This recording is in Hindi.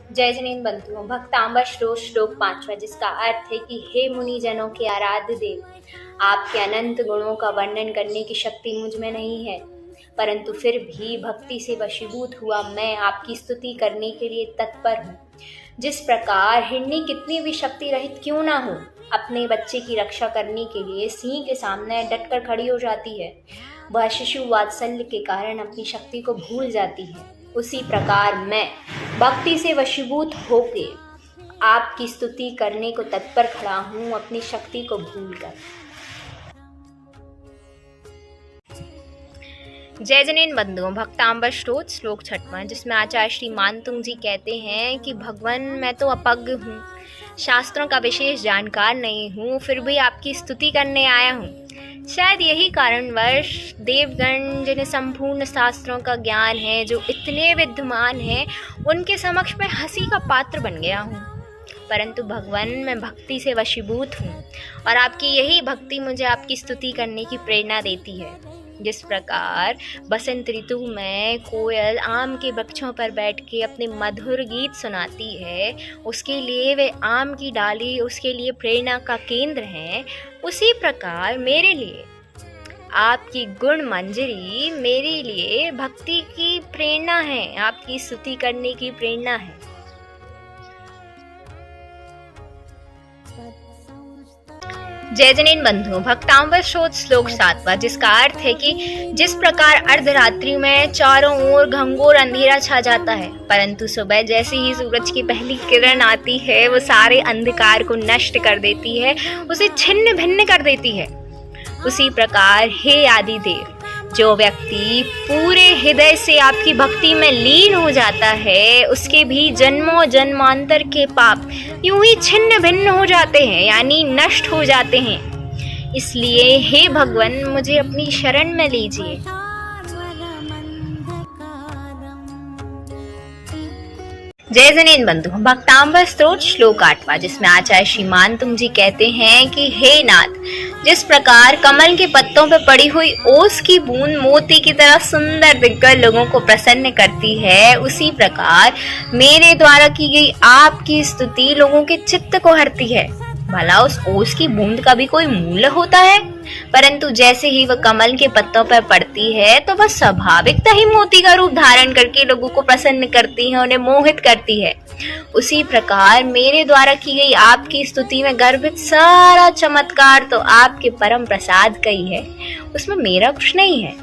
जय जनीन बंधुओं, भक्तांबर श्लोक 5वां, जिसका अर्थ है कि हे मुनि जनों के आराध्य देव, आपके अनंत गुणों का वर्णन करने की शक्ति मुझ में नहीं है, परंतु फिर भी भक्ति से वशीभूत हुआ मैं आपकी स्तुति करने के लिए तत्पर हूँ। जिस प्रकार हिरनी कितनी भी शक्ति रहित क्यों ना हो, अपने बच्चे की रक्षा करने के लिए सिंह के सामने डटकर खड़ी हो जाती है, वह शिशु वात्सल्य के कारण अपनी शक्ति को भूल जाती है, उसी प्रकार मैं भक्ति से वशीभूत होके आपकी स्तुति करने को तत्पर खड़ा हूँ, अपनी शक्ति को भूलकर। जय जनीन बंधुओं, भक्तांबर श्लोक 6वां, जिसमें आचार्य श्री मानतुंग जी कहते हैं कि भगवान, मैं तो अपज्ञ हूँ, शास्त्रों का विशेष जानकार नहीं हूँ, फिर भी आपकी स्तुति करने आया हूँ। शायद यही कारणवश देवगण, जिन्हें संपूर्ण शास्त्रों का ज्ञान है, जो इतने विद्वान हैं, उनके समक्ष मैं हंसी का पात्र बन गया हूँ। परंतु भगवान, मैं भक्ति से वशीभूत हूँ और आपकी यही भक्ति मुझे आपकी स्तुति करने की प्रेरणा देती है। जिस प्रकार बसंत ऋतु में कोयल आम के वृक्षों पर बैठ के अपने मधुर गीत सुनाती है, उसके लिए वे आम की डाली उसके लिए प्रेरणा का केंद्र है, उसी प्रकार मेरे लिए आपकी गुण मंजरी मेरे लिए भक्ति की प्रेरणा है, आपकी स्तुति करने की प्रेरणा है। जय जनीन बंधुओं, भक्तांबर श्लोक 7वां, जिसका अर्थ है कि जिस प्रकार अर्धरात्रि में चारों ओर घंघोर अंधेरा छा जाता है, परंतु सुबह जैसे ही सूरज की पहली किरण आती है, वो सारे अंधकार को नष्ट कर देती है, उसे छिन्न भिन्न कर देती है, उसी प्रकार हे आदिदेव, जो व्यक्ति पूरे हृदय से आपकी भक्ति में लीन हो जाता है, उसके भी जन्मों जन्मांतर के पाप यूं ही छिन्न भिन्न हो जाते हैं, यानी नष्ट हो जाते हैं। इसलिए हे भगवान, मुझे अपनी शरण में लीजिए। जय जनीन बंधु, भक्तांबर श्लोक 8वां, जिसमें आचार्य श्री मानतुंग जी कहते हैं कि हे नाथ, जिस प्रकार कमल के पत्तों पर पड़ी हुई ओस की बूंद मोती की तरह सुंदर दिखकर लोगों को प्रसन्न करती है, उसी प्रकार मेरे द्वारा की गई आपकी स्तुति लोगों के चित्त को हरती है। भला उस ओस की बूंद का भी कोई मूल्य होता है? परंतु जैसे ही वह कमल के पत्तों पर पड़ती है, तो वह स्वाभाविकता ही मोती का रूप धारण करके लोगों को प्रसन्न करती है, उन्हें मोहित करती है। उसी प्रकार मेरे द्वारा की गई आपकी स्तुति में गर्भित सारा चमत्कार तो आपके परम प्रसाद का ही है, उसमें मेरा कुछ नहीं है।